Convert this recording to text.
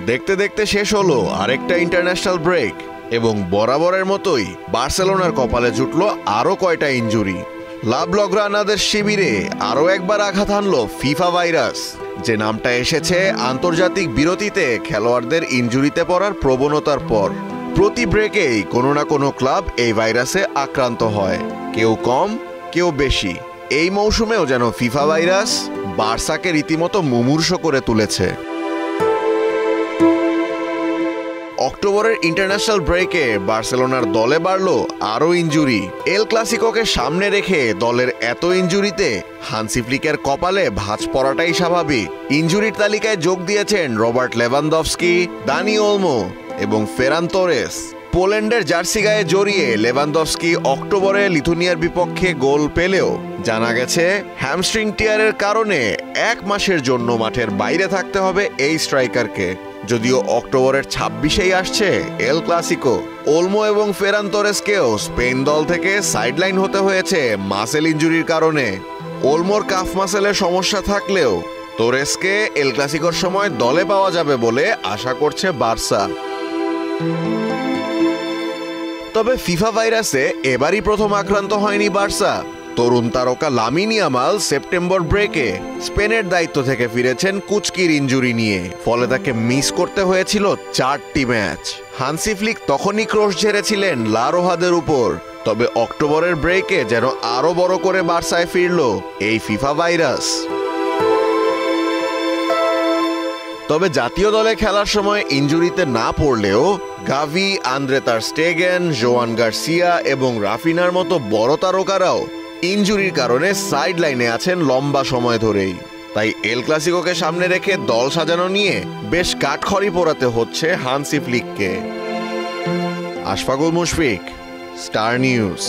দেখতে দেখতে শেষ হলো আরেকটা ইন্টারন্যাশনাল ব্রেক এবং বরাবরের মতোই বার্সেলোনার কপালে জুটল আরও কয়টা ইনজুরি। লা ব্লগ্রানাদের শিবিরে আরও একবার আঘাত হানল ফিফা ভাইরাস, যে নামটা এসেছে আন্তর্জাতিক বিরতিতে খেলোয়াড়দের ইনজুরিতে পড়ার প্রবণতার পর। প্রতি ব্রেকেই কোনো না কোনো ক্লাব এই ভাইরাসে আক্রান্ত হয়, কেউ কম কেউ বেশি। এই মৌসুমেও যেন ফিফা ভাইরাস বার্সাকে রীতিমতো মুমূর্ষু করে তুলেছে। অক্টোবরের ইন্টারন্যাশনাল ব্রেকে বার্সেলোনার দলে বাড়ল আরও ইনজুরি। এল ক্লাসিকোকে সামনে রেখে দলের এত ইনজুরিতে হান্সি ফ্লিকের কপালে ভাঁজ পড়াটাই স্বাভাবিক। ইনজুরির তালিকায় যোগ দিয়েছেন রবার্ট লেভানডফস্কি, দানি ওলমো এবং ফেরান তোরেস। পোল্যান্ডের জার্সি গায়ে জড়িয়ে লেভানডফস্কি অক্টোবরে লিথুনিয়ার বিপক্ষে গোল পেলেও জানা গেছে হ্যামস্ট্রিং টিয়ারের কারণে 1 মাসের জন্য মাঠের বাইরে থাকতে হবে এই স্ট্রাইকারকে। যদিও অক্টোবরের 26-এই আসছে এল ক্লাসিকো। ওলমো এবং ফেরান তোরেসকেও স্পেন দল থেকে সাইডলাইন হতে হয়েছে মাসেল ইনজুরির কারণে। ওলমোর কাফ মাসেলের সমস্যা থাকলেও তোরেসকে এল ক্লাসিকোর সময় দলে পাওয়া যাবে বলে আশা করছে বার্সা। তবে ফিফা ভাইরাসে এবারই প্রথম আক্রান্ত হয়নি বার্সা। তরুণ তারকা লামিন ইয়ামাল সেপ্টেম্বর ব্রেকে স্পেনের দায়িত্ব থেকে ফিরেছেন কুচকির ইনজুরি নিয়ে, ফলে তাকে মিস করতে হয়েছিল 4টি ম্যাচ। হান্সি ফ্লিক তখনই ক্রোশ ঝেড়েছিলেন লা রোহাদের উপর। তবে অক্টোবরের ব্রেকে যেন আরো বড় করে বার্সায় ফিরল এই ফিফা ভাইরাস। তবে জাতীয় দলে খেলার সময় ইনজুরিতে না পড়লেও গাভি, আন্দ্রে তার স্টেগেন, জোয়ান গার্সিয়া এবং রাফিনার মতো বড় তারকারাও ইনজুরির কারণে সাইড লাইনে আছেন লম্বা সময় ধরেই। তাই এল ক্লাসিকোকে সামনে রেখে দল সাজানো নিয়ে বেশ কাঠখড়ি পোড়াতে হচ্ছে হান্সি ফ্লিককে। Ashfaqul Mushfiq, star news.